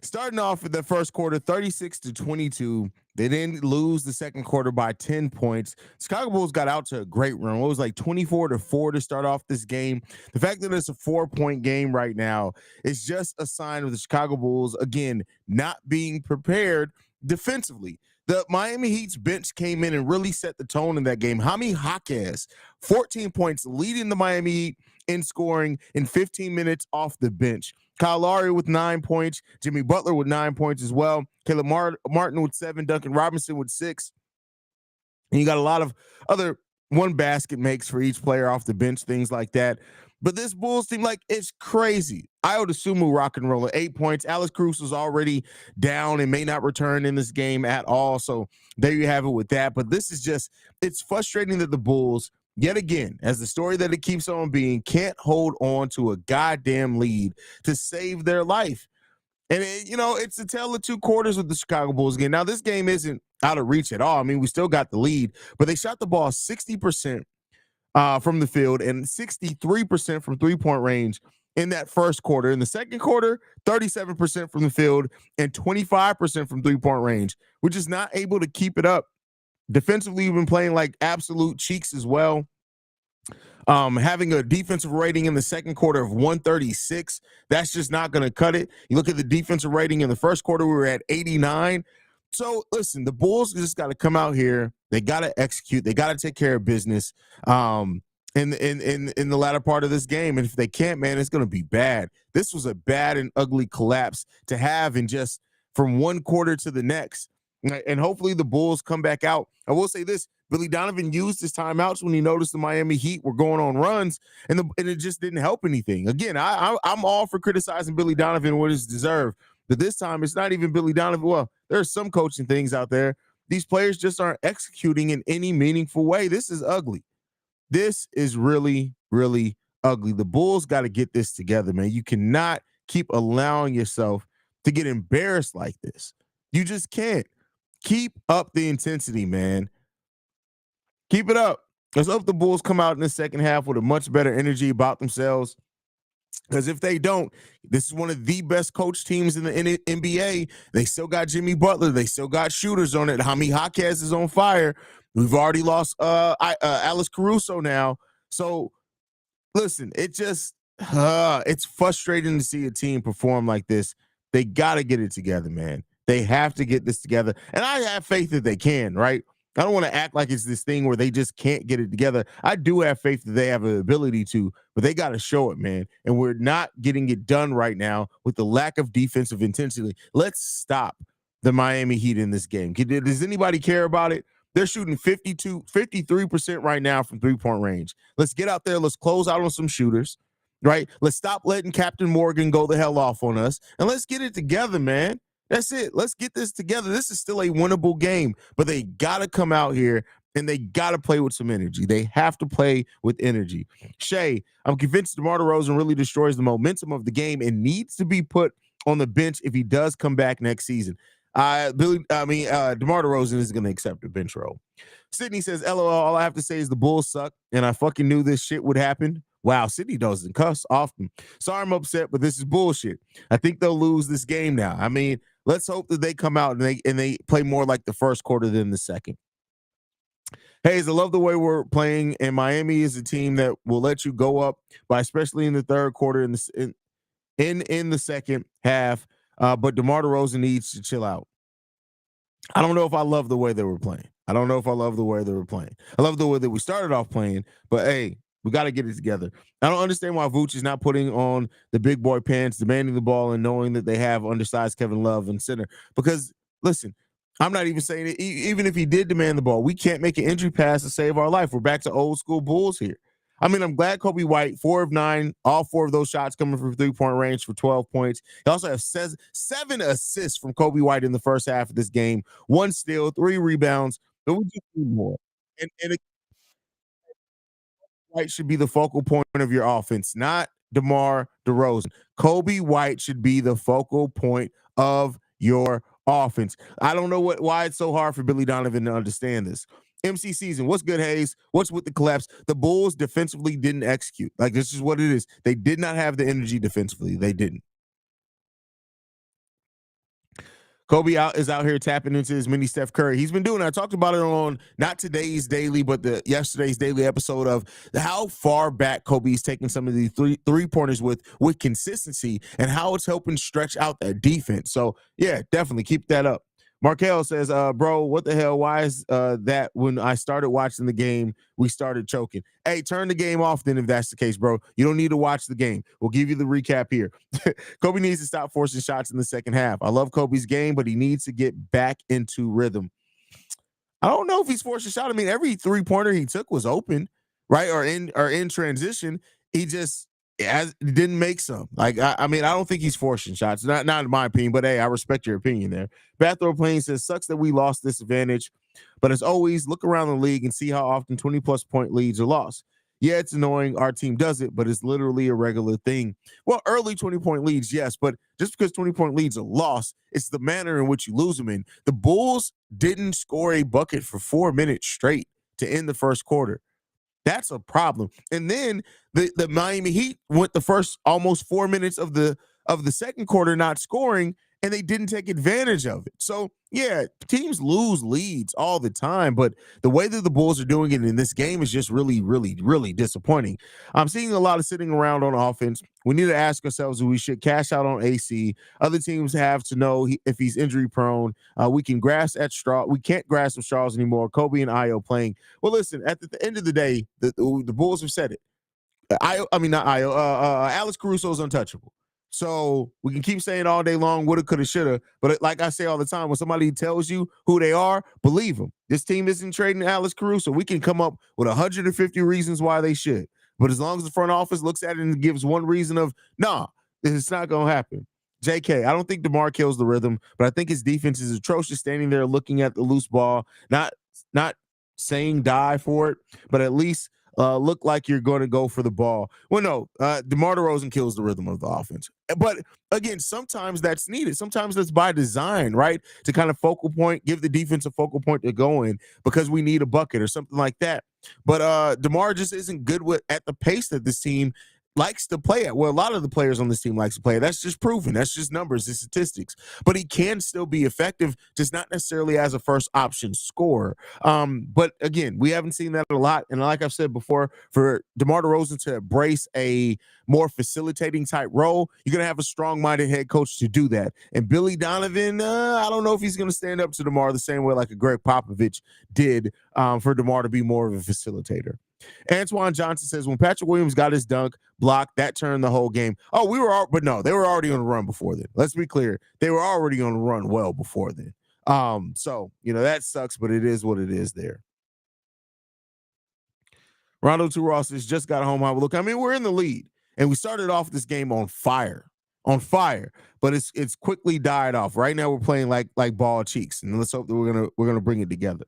Starting off with the first quarter, 36-22. They didn't lose the second quarter by 10 points. Chicago Bulls got out to a great run. It was like 24-4 to start off this game. The fact that it's a 4-point game right now is just a sign of the Chicago Bulls, again, not being prepared defensively. The Miami Heat's bench came in and really set the tone in that game. Haize, 14 points, leading the Miami Heat in scoring in 15 minutes off the bench. Kyle Lowry with 9 points, Jimmy Butler with 9 points as well, Caleb Martin with 7, Duncan Robinson with 6. And you got a lot of other one basket makes for each player off the bench, things like that. But this Bulls team, like, it's crazy. Ayo Dosunmu rock and roll at 8 points. Alex Cruz was already down and may not return in this game at all. So there you have it with that. But this is just, it's frustrating that the Bulls, yet again, as the story that it keeps on being, can't hold on to a goddamn lead to save their life. And, it's the tale of two quarters with the Chicago Bulls again. Now, this game isn't out of reach at all. I mean, we still got the lead, but they shot the ball 60% from the field and 63% from three-point range in that first quarter. In the second quarter, 37% from the field and 25% from three-point range. We're just not able to keep it up. Defensively, we've been playing like absolute cheeks as well. Having a defensive rating in the second quarter of 136, that's just not going to cut it. You look at the defensive rating in the first quarter, we were at 89. So listen, the Bulls just got to come out here. They got to execute. They got to take care of business in the latter part of this game. And if they can't, man, it's going to be bad. This was a bad and ugly collapse to have in just from one quarter to the next. And hopefully the Bulls come back out. I will say this. Billy Donovan used his timeouts when he noticed the Miami Heat were going on runs, and it just didn't help anything. Again, I'm all for criticizing Billy Donovan what is deserved, but this time it's not even Billy Donovan. Well, there's some coaching things out there. These players just aren't executing in any meaningful way. This is ugly. This is really, really ugly. The Bulls got to get this together, man. You cannot keep allowing yourself to get embarrassed like this. You just can't. Keep up the intensity, man. Keep it up. Let's hope the Bulls come out in the second half with a much better energy about themselves. Because if they don't, this is one of the best coach teams in the NBA. They still got Jimmy Butler. They still got shooters on it. Haize is on fire. We've already lost Alex Caruso now. So, listen, it's frustrating to see a team perform like this. They got to get it together, man. They have to get this together. And I have faith that they can, right? I don't want to act like it's this thing where they just can't get it together. I do have faith that they have an ability to, but they got to show it, man. And we're not getting it done right now with the lack of defensive intensity. Let's stop the Miami Heat in this game. Does anybody care about it? They're shooting 53% right now from three-point range. Let's get out there. Let's close out on some shooters, right? Let's stop letting Captain Morgan go the hell off on us, and let's get it together, man. That's it. Let's get this together. This is still a winnable game, but they got to come out here and they got to play with some energy. They have to play with energy. Shay, I'm convinced DeMar DeRozan really destroys the momentum of the game and needs to be put on the bench if he does come back next season. DeMar DeRozan is going to accept a bench role. Sydney says, LOL, all I have to say is the Bulls suck, and I fucking knew this shit would happen. Wow, Sydney doesn't cuss often. Sorry I'm upset, but this is bullshit. I think they'll lose this game now. I mean, let's hope that they come out and they play more like the first quarter than the second. Haize, I love the way we're playing, and Miami is a team that will let you go up by, especially in the third quarter in the second half. But DeMar DeRozan needs to chill out. I don't know if I love the way they were playing. I don't know if I love the way they were playing. I love the way that we started off playing, but hey, we got to get it together. I don't understand why Vooch is not putting on the big boy pants, demanding the ball, and knowing that they have undersized Kevin Love in center. Because, listen, I'm not even saying it. Even if he did demand the ball, we can't make an entry pass to save our life. We're back to old school Bulls here. I mean, I'm glad Kobe White, 4 of 9, all 4 of those shots coming from three-point range for 12 points. He also has 7 assists from Kobe White in the first half of this game, 1 steal, 3 rebounds. But we just need more. And White should be the focal point of your offense, not DeMar DeRozan. Kobe White should be the focal point of your offense. I don't know why it's so hard for Billy Donovan to understand this. MC Season, what's good, Haize? What's with the collapse? The Bulls defensively didn't execute. Like, this is what it is. They did not have the energy defensively. They didn't. Kobe is out here tapping into his mini Steph Curry. He's been doing it. I talked about it on not today's daily, but the yesterday's daily episode of how far back Kobe's taking some of these three pointers with consistency and how it's helping stretch out that defense. So yeah, definitely keep that up. Markel says, bro, what the hell? Why is that when I started watching the game, we started choking? Hey, turn the game off then if that's the case, bro. You don't need to watch the game. We'll give you the recap here. Kobe needs to stop forcing shots in the second half. I love Kobe's game, but he needs to get back into rhythm. I don't know if he's forced a shot. I mean, every three-pointer he took was open, right? Or in transition. He just didn't make some. Like, I mean, I don't think he's forcing shots. Not in my opinion, but hey, I respect your opinion there. Bathrobe Plane says, sucks that we lost this advantage, but as always, look around the league and see how often 20-plus point leads are lost. Yeah, it's annoying. Our team does it, but it's literally a regular thing. Well, early 20-point leads, yes, but just because 20-point leads are lost, it's the manner in which you lose them in. The Bulls didn't score a bucket for 4 minutes straight to end the first quarter. That's a problem. And then the Miami Heat went the first almost 4 minutes of the second quarter not scoring, and they didn't take advantage of it. So, yeah, teams lose leads all the time, but the way that the Bulls are doing it in this game is just really, really, really disappointing. I'm seeing a lot of sitting around on offense. We need to ask ourselves if we should cash out on AC. Other teams have to know if he's injury prone. We can grasp at straw. We can't grasp some straws anymore. Kobe and Io playing. Well, listen, at the end of the day, the Bulls have said it. Alex Caruso is untouchable. So we can keep saying all day long, woulda, coulda, shoulda. But like I say all the time, when somebody tells you who they are, believe them. This team isn't trading Alex Caruso. We can come up with 150 reasons why they should. But as long as the front office looks at it and gives one reason of, nah, it's not going to happen. JK, I don't think DeMar kills the rhythm, but I think his defense is atrocious, standing there looking at the loose ball, not saying die for it, but at least look like you're going to go for the ball. Well, no, DeMar DeRozan kills the rhythm of the offense. But again, sometimes that's needed. Sometimes that's by design, right? To kind of focal point, give the defense a focal point to go in because we need a bucket or something like that. But DeMar just isn't good at the pace that this team likes to play at. Well, a lot of the players on this team likes to play. That's just proven. That's just numbers and statistics. But he can still be effective, just not necessarily as a first option scorer. But again, we haven't seen that a lot. And like I've said before, for DeMar DeRozan to embrace a more facilitating type role, you're going to have a strong-minded head coach to do that. And Billy Donovan, I don't know if he's going to stand up to DeMar the same way like a Greg Popovich did for DeMar to be more of a facilitator. Antoine Johnson says, when Patrick Williams got his dunk block, that turned the whole game. Oh, but no, they were already on the run before then. Let's be clear. They were already on the run well before then. So, that sucks, but it is what it is there. Rondo Two Ross has just got home. Look, I mean, we're in the lead, and we started off this game on fire, but it's quickly died off. Right now, we're playing like ball cheeks, and let's hope that we're gonna bring it together.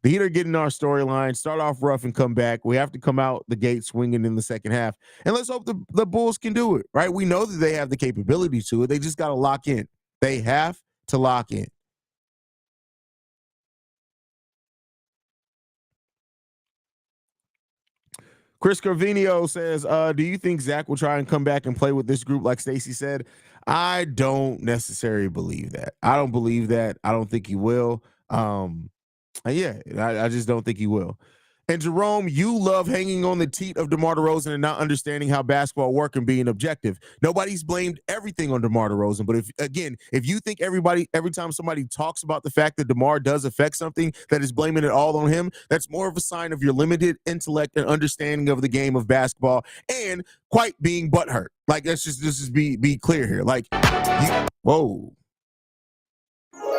The Heat are getting our storyline, start off rough and come back. We have to come out the gate swinging in the second half. And let's hope the Bulls can do it, right? We know that they have the capability to it. They just got to lock in. They have to lock in. Chris Carvinio says, do you think Zach will try and come back and play with this group like Stacey said? I don't necessarily believe that. I don't believe that. I don't think he will. I just don't think he will. And Jerome, you love hanging on the teat of DeMar DeRozan and not understanding how basketball works and being objective. Nobody's blamed everything on DeMar DeRozan, but if you think every time somebody talks about the fact that DeMar does affect something, that is blaming it all on him, that's more of a sign of your limited intellect and understanding of the game of basketball and quite being butthurt. Like, let's just be clear here. Like, whoa.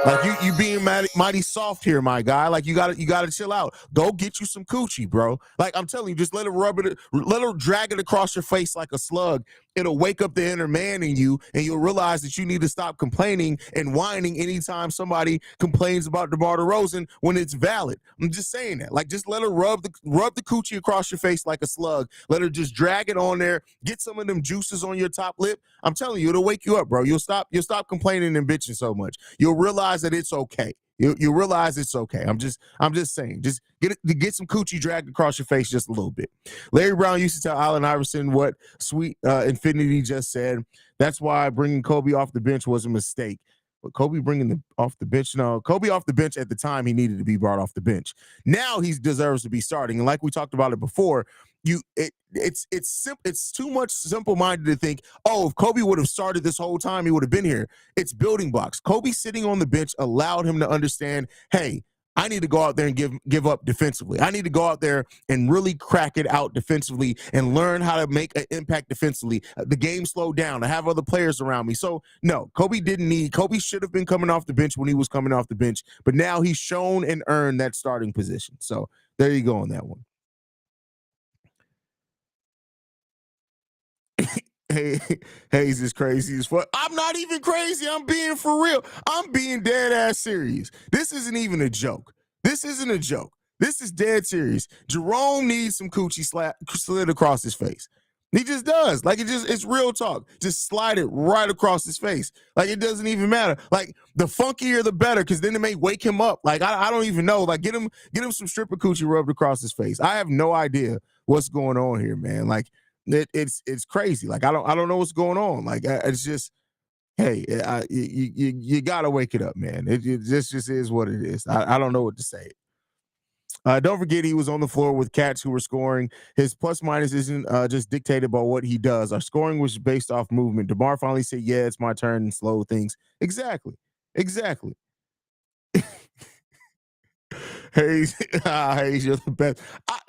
Like you being mighty soft here, my guy. Like you gotta chill out. Go get you some coochie, bro. Like I'm telling you, just let her drag it across your face like a slug. It'll wake up the inner man in you, and you'll realize that you need to stop complaining and whining anytime somebody complains about DeMar DeRozan when it's valid. I'm just saying that. Like, just let her rub the coochie across your face like a slug. Let her just drag it on there. Get some of them juices on your top lip. I'm telling you, it'll wake you up, bro. You'll stop complaining and bitching so much. You'll realize that it's okay. You realize it's okay. I'm just saying. Just get some coochie dragged across your face just a little bit. Larry Brown used to tell Allen Iverson what Sweet Infinity just said. That's why bringing Kobe off the bench was a mistake. But Kobe bringing off the bench. No, Kobe off the bench at the time he needed to be brought off the bench. Now he deserves to be starting. And like we talked about it before, it's too much simple minded to think, oh, if Kobe would have started this whole time, he would have been here. It's building blocks. Kobe sitting on the bench allowed him to understand, hey, I need to go out there and give up defensively. I need to go out there and really crack it out defensively and learn how to make an impact defensively. The game slowed down. I have other players around me. So, no, Kobe should have been coming off the bench when he was coming off the bench, but now he's shown and earned that starting position. So, there you go on that one. Hey, Haize is crazy as fuck. I'm not even crazy. I'm being for real. I'm being dead ass serious. This isn't even a joke. This isn't a joke. This is dead serious. Jerome needs some coochie slid across his face. He just does. Like it's real talk. Just slide it right across his face. Like it doesn't even matter. Like the funkier the better, because then it may wake him up. Like I don't even know. Like get him some stripper coochie rubbed across his face. I have no idea what's going on here, man. Like it's crazy. Like I don't know what's going on. Like it's just, hey, you gotta wake it up, man. It just is what it is. I don't know what to say. Don't forget he was on the floor with cats who were scoring. His plus minus isn't just dictated by what he does. Our scoring was based off movement. DeMar finally said, "Yeah, it's my turn," and slow things. Exactly. Haize, Haize, you're the best.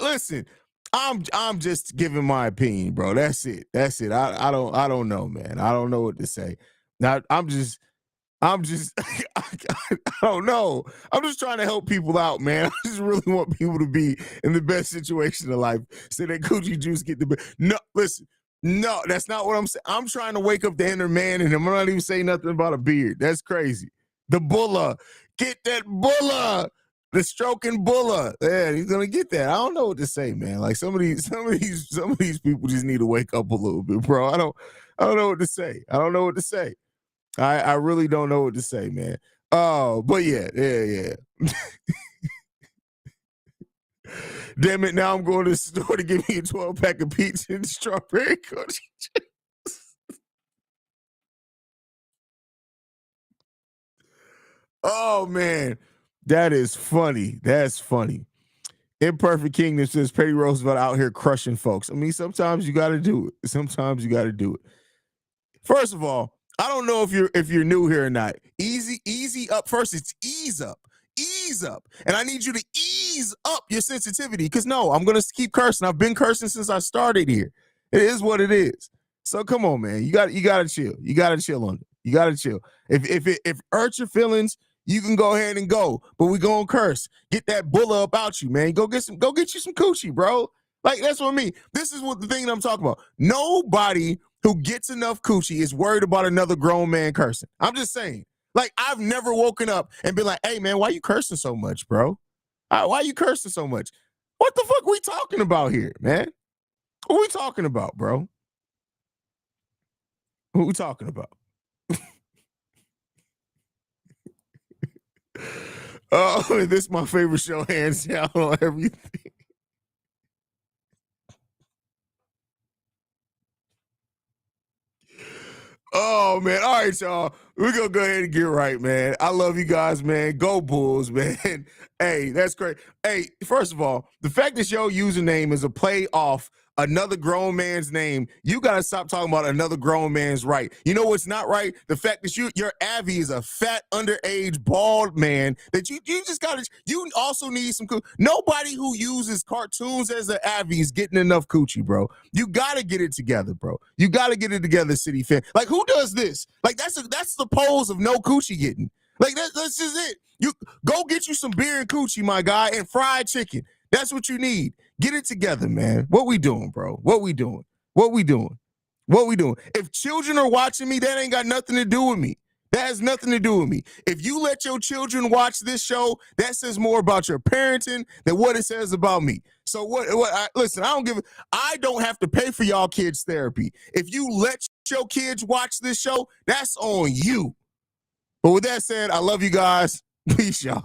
Listen, I'm just giving my opinion, bro. That's it. I don't know, man. I don't know what to say. Now I'm just I don't know. I'm just trying to help people out, man. I just really want people to be in the best situation of life. So that coochie juice get the best. No, listen. No, that's not what I'm saying. I'm trying to wake up the inner man in him. I'm not even saying nothing about a beard. That's crazy. The bulla. Get that bulla. The stroking bulla. Yeah, he's gonna get that. I don't know what to say, man. Like some of these people just need to wake up a little bit, bro. I don't know what to say. I don't know what to say. I really don't know what to say, man. Oh, but yeah. Damn it! Now I'm going to the store to get me a 12-pack of pizza and strawberry cookie. Oh man, that is funny. That's funny. Imperfect Kingdom says Petty Roosevelt out here crushing folks. I mean, sometimes you got to do it. Sometimes you got to do it. First of all, I don't know if you're new here or not. Easy up. First, it's ease up. Ease up. And I need you to ease up your sensitivity. Because no, I'm gonna keep cursing. I've been cursing since I started here. It is what it is. So come on, man. You gotta chill. You gotta chill on it. You gotta chill. If it hurts your feelings, you can go ahead and go. But we gonna curse. Get that bulla about you, man. Go get you some coochie, bro. Like that's what I mean. This is what the thing that I'm talking about. Nobody who gets enough coochie is worried about another grown man cursing. I'm just saying. Like, I've never woken up and been like, hey, man, why you cursing so much, bro? Why you cursing so much? What the fuck we talking about here, man? What we talking about, bro? What we talking about? Oh, this is my favorite show, hands down on everything. Oh man. All right, y'all. We're gonna go ahead and get right, man. I love you guys, man. Go Bulls, man. Hey, that's great. Hey, first of all, the fact that your username is a play off another grown man's name, you gotta stop talking about another grown man's right. You know what's not right? The fact that your Avi is a fat, underage, bald man that you just gotta. You also need some. Nobody who uses cartoons as an Avi is getting enough coochie, bro. You gotta get it together, bro. You gotta get it together, City fan. Like who does this? Like that's the pose of no coochie getting. Like that's just it. You go get you some beer and coochie, my guy, and fried chicken. That's what you need. Get it together, man. What we doing, bro? What we doing? What we doing? What we doing? If children are watching me, that ain't got nothing to do with me. That has nothing to do with me. If you let your children watch this show, that says more about your parenting than what it says about me. So listen, I don't have to pay for y'all kids' therapy. If you let your kids watch this show, that's on you. But with that said, I love you guys. Peace, y'all.